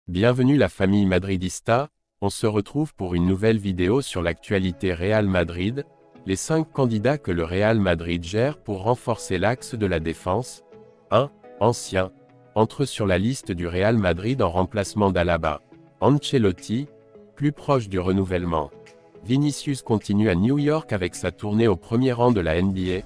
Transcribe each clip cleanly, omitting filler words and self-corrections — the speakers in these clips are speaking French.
Bienvenue la famille madridista, on se retrouve pour une nouvelle vidéo sur l'actualité Real Madrid, les 5 candidats que le Real Madrid gère pour renforcer l'axe de la défense. 1. Ancien. Entre sur la liste du Real Madrid en remplacement d'Alaba. Ancelotti, plus proche du renouvellement. Vinicius continue à New York avec sa tournée au premier rang de la NBA.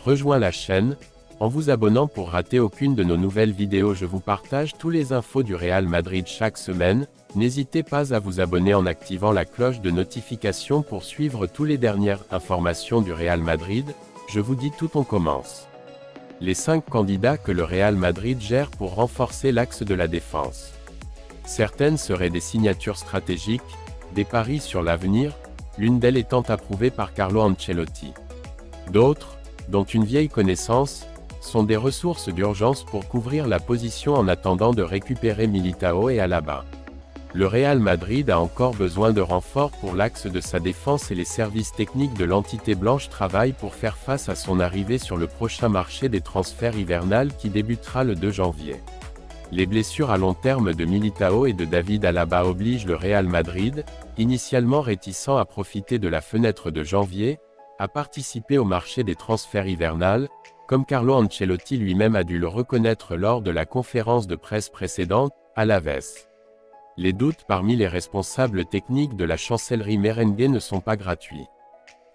Rejoins la chaîne, en vous abonnant pour rater aucune de nos nouvelles vidéos. Je vous partage tous les infos du Real Madrid chaque semaine, n'hésitez pas à vous abonner en activant la cloche de notification pour suivre toutes les dernières informations du Real Madrid. Je vous dis tout, on commence. Les 5 candidats que le Real Madrid gère pour renforcer l'axe de la défense. Certaines seraient des signatures stratégiques, des paris sur l'avenir, l'une d'elles étant approuvée par Carlo Ancelotti. D'autres, dont une vieille connaissance, sont des ressources d'urgence pour couvrir la position en attendant de récupérer Militao et Alaba. Le Real Madrid a encore besoin de renforts pour l'axe de sa défense et les services techniques de l'entité blanche travaillent pour faire face à son arrivée sur le prochain marché des transferts hivernal qui débutera le 2 janvier. Les blessures à long terme de Militao et de David Alaba obligent le Real Madrid, initialement réticent à profiter de la fenêtre de janvier, à participer au marché des transferts hivernal, comme Carlo Ancelotti lui-même a dû le reconnaître lors de la conférence de presse précédente, à Alaves. Les doutes parmi les responsables techniques de la chancellerie merengue ne sont pas gratuits.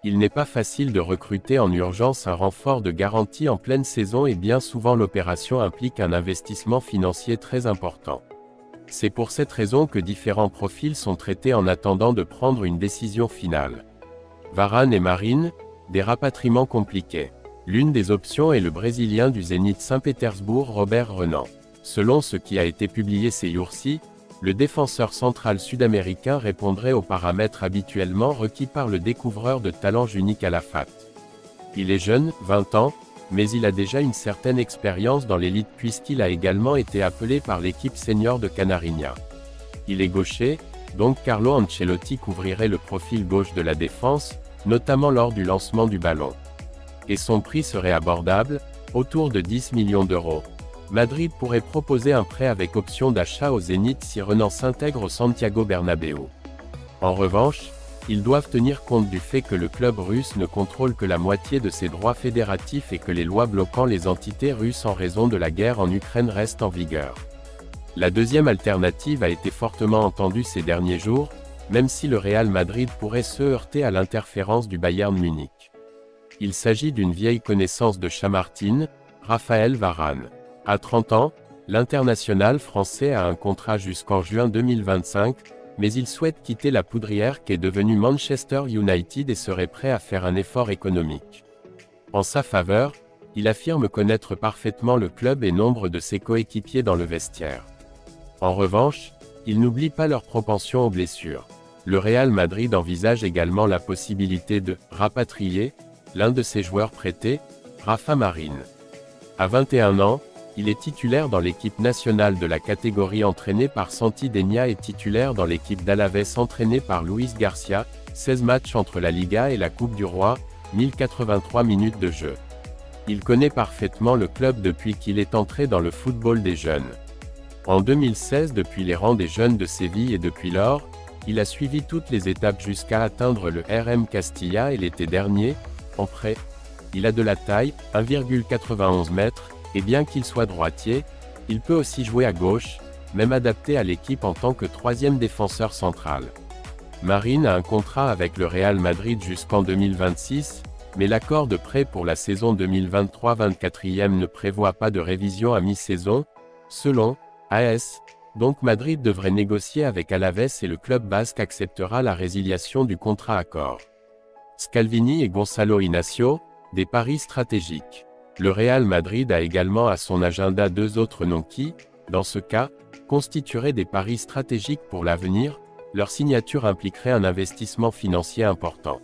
Il n'est pas facile de recruter en urgence un renfort de garantie en pleine saison et bien souvent l'opération implique un investissement financier très important. C'est pour cette raison que différents profils sont traités en attendant de prendre une décision finale. Varane et Marín, des rapatriements compliqués. L'une des options est le Brésilien du Zénith Saint-Pétersbourg Robert Renan. Selon ce qui a été publié ces jours-ci, le défenseur central sud-américain répondrait aux paramètres habituellement requis par le découvreur de talent Junick Calafate. Il est jeune, 20 ans, mais il a déjà une certaine expérience dans l'élite puisqu'il a également été appelé par l'équipe senior de Canarinha. Il est gaucher, donc Carlo Ancelotti couvrirait le profil gauche de la défense, notamment lors du lancement du ballon. Et son prix serait abordable, autour de 10 millions d'euros. Madrid pourrait proposer un prêt avec option d'achat au Zénith si Renan s'intègre au Santiago Bernabéu. En revanche, ils doivent tenir compte du fait que le club russe ne contrôle que la moitié de ses droits fédératifs et que les lois bloquant les entités russes en raison de la guerre en Ukraine restent en vigueur. La deuxième alternative a été fortement entendue ces derniers jours, même si le Real Madrid pourrait se heurter à l'interférence du Bayern Munich. Il s'agit d'une vieille connaissance de Chamartin, Raphaël Varane. À 30 ans, l'international français a un contrat jusqu'en juin 2025, mais il souhaite quitter la poudrière qu'est devenue Manchester United et serait prêt à faire un effort économique. En sa faveur, il affirme connaître parfaitement le club et nombre de ses coéquipiers dans le vestiaire. En revanche, il n'oublie pas leur propension aux blessures. Le Real Madrid envisage également la possibilité de rapatrier l'un de ses joueurs prêtés, Rafa Marín. À 21 ans, il est titulaire dans l'équipe nationale de la catégorie entraînée par Santi Denia et titulaire dans l'équipe d'Alaves entraînée par Luis Garcia, 16 matchs entre la Liga et la Coupe du Roi, 1083 minutes de jeu. Il connaît parfaitement le club depuis qu'il est entré dans le football des jeunes. En 2016 depuis les rangs des jeunes de Séville et depuis lors, il a suivi toutes les étapes jusqu'à atteindre le RM Castilla et l'été dernier, en prêt. Il a de la taille, 1,91 m, et bien qu'il soit droitier, il peut aussi jouer à gauche, même adapté à l'équipe en tant que troisième défenseur central. Marín a un contrat avec le Real Madrid jusqu'en 2026, mais l'accord de prêt pour la saison 2023-24 ne prévoit pas de révision à mi-saison, selon AS, donc Madrid devrait négocier avec Alaves et le club basque acceptera la résiliation du contrat accord. Scalvini et Gonçalo Inacio, des paris stratégiques. Le Real Madrid a également à son agenda 2 autres noms qui, dans ce cas, constitueraient des paris stratégiques pour l'avenir, leur signature impliquerait un investissement financier important.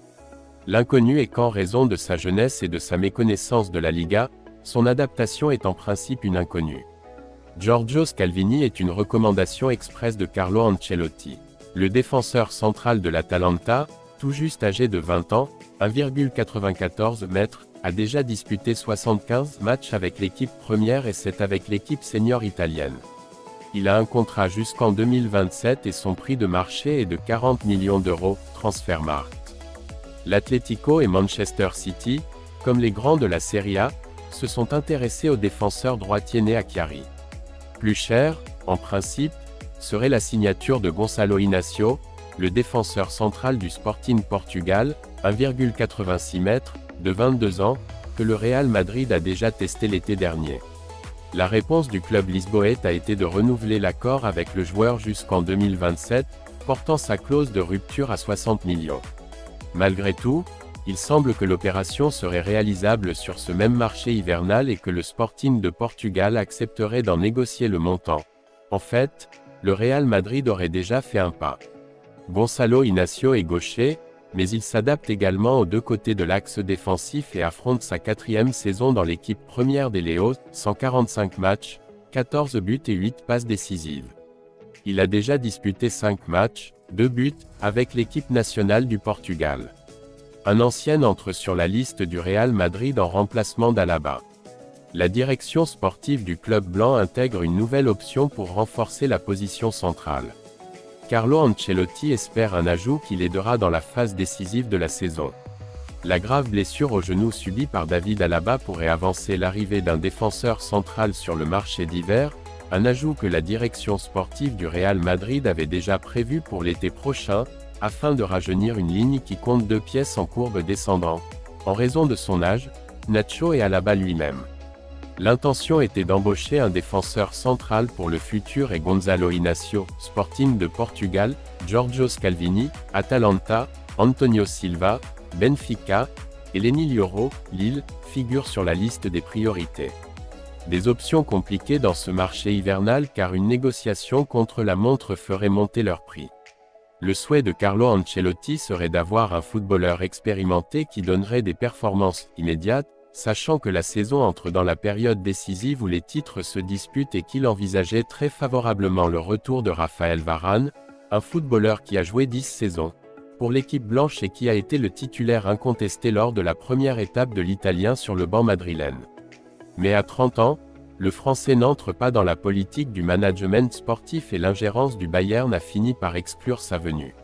L'inconnu est qu'en raison de sa jeunesse et de sa méconnaissance de la Liga, son adaptation est en principe une inconnue. Giorgio Scalvini est une recommandation express de Carlo Ancelotti. Le défenseur central de l'Atalanta, tout juste âgé de 20 ans, 1,94 m, a déjà disputé 75 matchs avec l'équipe première et 7 avec l'équipe senior italienne. Il a un contrat jusqu'en 2027 et son prix de marché est de 40 millions d'euros, Transfermarkt. L'Atlético et Manchester City, comme les grands de la Serie A, se sont intéressés au défenseur droitier né à Chiari. Plus cher, en principe, serait la signature de Gonçalo Inácio, le défenseur central du Sporting Portugal, 1,86 m, de 22 ans, que le Real Madrid a déjà testé l'été dernier. La réponse du club lisboète a été de renouveler l'accord avec le joueur jusqu'en 2027, portant sa clause de rupture à 60 millions. Malgré tout, il semble que l'opération serait réalisable sur ce même marché hivernal et que le Sporting de Portugal accepterait d'en négocier le montant. En fait, le Real Madrid aurait déjà fait un pas. Gonçalo Inácio est gaucher, mais il s'adapte également aux deux côtés de l'axe défensif et affronte sa 4e saison dans l'équipe première des Leões, 145 matchs, 14 buts et 8 passes décisives. Il a déjà disputé 5 matchs, 2 buts, avec l'équipe nationale du Portugal. Un ancien entre sur la liste du Real Madrid en remplacement d'Alaba. La direction sportive du club blanc intègre une nouvelle option pour renforcer la position centrale. Carlo Ancelotti espère un ajout qui l'aidera dans la phase décisive de la saison. La grave blessure au genou subie par David Alaba pourrait avancer l'arrivée d'un défenseur central sur le marché d'hiver, un ajout que la direction sportive du Real Madrid avait déjà prévu pour l'été prochain, afin de rajeunir une ligne qui compte 2 pièces en courbe descendante, en raison de son âge, Nacho et Alaba lui-même. L'intention était d'embaucher un défenseur central pour le futur et Gonçalo Inácio, Sporting de Portugal, Giorgio Scalvini, Atalanta, Antonio Silva, Benfica, et Lenny Lioro, Lille, figurent sur la liste des priorités. Des options compliquées dans ce marché hivernal car une négociation contre la montre ferait monter leur prix. Le souhait de Carlo Ancelotti serait d'avoir un footballeur expérimenté qui donnerait des performances immédiates, sachant que la saison entre dans la période décisive où les titres se disputent et qu'il envisageait très favorablement le retour de Raphaël Varane, un footballeur qui a joué 10 saisons pour l'équipe blanche et qui a été le titulaire incontesté lors de la première étape de l'Italien sur le banc madrilène. Mais à 30 ans, le Français n'entre pas dans la politique du management sportif et l'ingérence du Bayern a fini par exclure sa venue.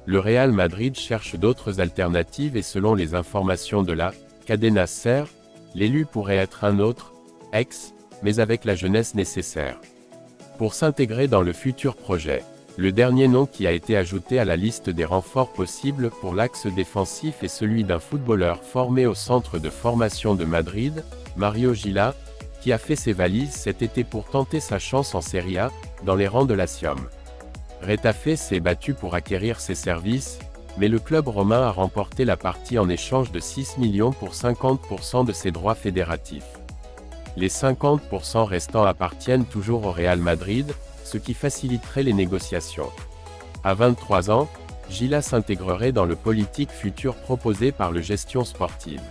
Le Real Madrid cherche d'autres alternatives et selon les informations de la Cadena SER, l'élu pourrait être un autre, mais avec la jeunesse nécessaire pour s'intégrer dans le futur projet. Le dernier nom qui a été ajouté à la liste des renforts possibles pour l'axe défensif est celui d'un footballeur formé au centre de formation de Madrid, Mario Gila, qui a fait ses valises cet été pour tenter sa chance en Serie A, dans les rangs de l'Asium. Retafe s'est battu pour acquérir ses services, mais le club romain a remporté la partie en échange de 6 millions pour 50% de ses droits fédératifs. Les 50% restants appartiennent toujours au Real Madrid, ce qui faciliterait les négociations. À 23 ans, Gila s'intégrerait dans le politique futur proposé par le gestion sportive.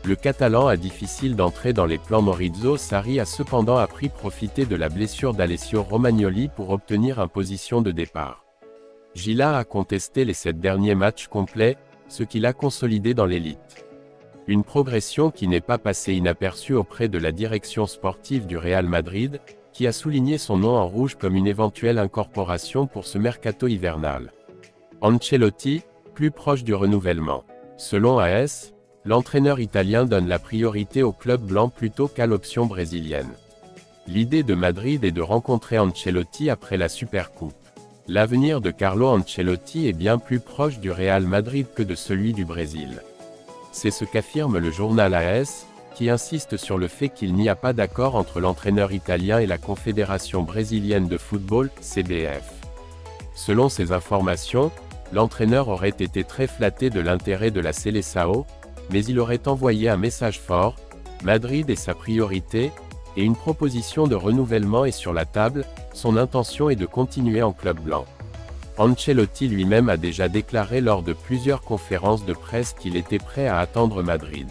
Le Catalan a difficile d'entrer dans les plans. Maurizio Sarri a cependant appris profiter de la blessure d'Alessio Romagnoli pour obtenir une position de départ. Gila a contesté les 7 derniers matchs complets, ce qui l'a consolidé dans l'élite. Une progression qui n'est pas passée inaperçue auprès de la direction sportive du Real Madrid, qui a souligné son nom en rouge comme une éventuelle incorporation pour ce mercato hivernal. Ancelotti, plus proche du renouvellement. Selon AS, l'entraîneur italien donne la priorité au club blanc plutôt qu'à l'option brésilienne. L'idée de Madrid est de rencontrer Ancelotti après la Supercoupe. L'avenir de Carlo Ancelotti est bien plus proche du Real Madrid que de celui du Brésil. C'est ce qu'affirme le journal AS, qui insiste sur le fait qu'il n'y a pas d'accord entre l'entraîneur italien et la Confédération brésilienne de football, CBF. Selon ces informations, l'entraîneur aurait été très flatté de l'intérêt de la Seleção, mais il aurait envoyé un message fort, Madrid est sa priorité, et une proposition de renouvellement est sur la table, son intention est de continuer en club blanc. Ancelotti lui-même a déjà déclaré lors de plusieurs conférences de presse qu'il était prêt à attendre Madrid.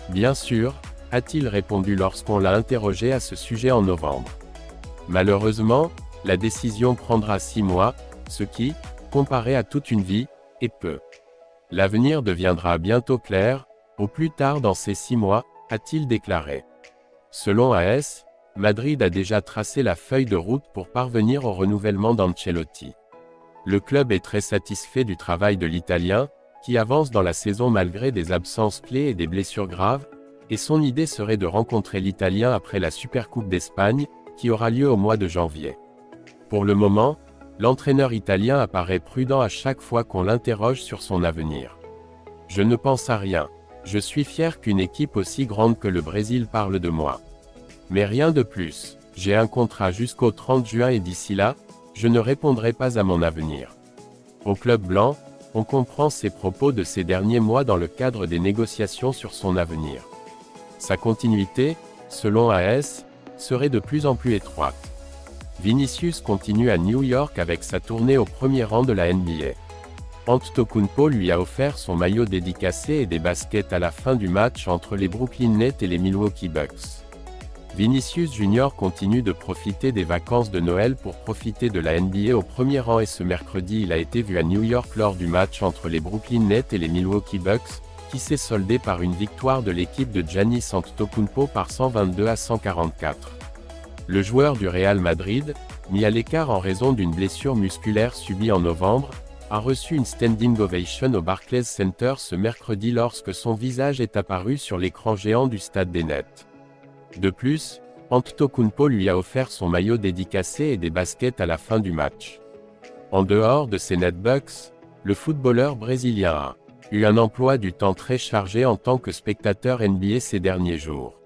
Bien sûr, a-t-il répondu lorsqu'on l'a interrogé à ce sujet en novembre. Malheureusement, la décision prendra 6 mois, ce qui, comparé à toute une vie, est peu. L'avenir deviendra bientôt clair, au plus tard dans ces 6 mois, a-t-il déclaré. Selon AS, Madrid a déjà tracé la feuille de route pour parvenir au renouvellement d'Ancelotti. Le club est très satisfait du travail de l'Italien, qui avance dans la saison malgré des absences clés et des blessures graves, et son idée serait de rencontrer l'Italien après la Supercoupe d'Espagne, qui aura lieu au mois de janvier. Pour le moment, l'entraîneur italien apparaît prudent à chaque fois qu'on l'interroge sur son avenir. Je ne pense à rien. Je suis fier qu'une équipe aussi grande que le Brésil parle de moi. Mais rien de plus. J'ai un contrat jusqu'au 30 juin et d'ici là, je ne répondrai pas à mon avenir. Au club blanc, on comprend ses propos de ces derniers mois dans le cadre des négociations sur son avenir. Sa continuité, selon AS, serait de plus en plus étroite. Vinicius continue à New York avec sa tournée au premier rang de la NBA. Antetokounmpo lui a offert son maillot dédicacé et des baskets à la fin du match entre les Brooklyn Nets et les Milwaukee Bucks. Vinicius Junior continue de profiter des vacances de Noël pour profiter de la NBA au premier rang et ce mercredi il a été vu à New York lors du match entre les Brooklyn Nets et les Milwaukee Bucks, qui s'est soldé par une victoire de l'équipe de Giannis Antetokounmpo par 122 à 144. Le joueur du Real Madrid, mis à l'écart en raison d'une blessure musculaire subie en novembre, a reçu une standing ovation au Barclays Center ce mercredi lorsque son visage est apparu sur l'écran géant du stade des Nets. De plus, Antetokounmpo lui a offert son maillot dédicacé et des baskets à la fin du match. En dehors de ces Netbucks, le footballeur brésilien a eu un emploi du temps très chargé en tant que spectateur NBA ces derniers jours.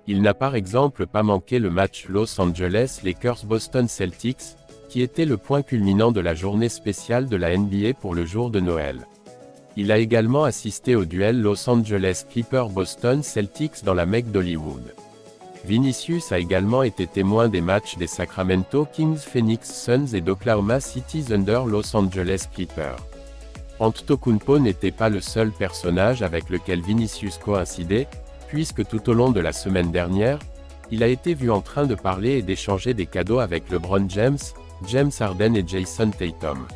Il n'a par exemple pas manqué le match Los Angeles Lakers-Boston Celtics, qui était le point culminant de la journée spéciale de la NBA pour le jour de Noël. Il a également assisté au duel Los Angeles Clippers-Boston Celtics dans la Mecque d'Hollywood. Vinicius a également été témoin des matchs des Sacramento Kings, Phoenix Suns et d'Oklahoma City Thunder Los Angeles Clippers. Antetokounmpo n'était pas le seul personnage avec lequel Vinicius coïncidait, puisque tout au long de la semaine dernière, il a été vu en train de parler et d'échanger des cadeaux avec LeBron James, James Harden et Jason Tatum.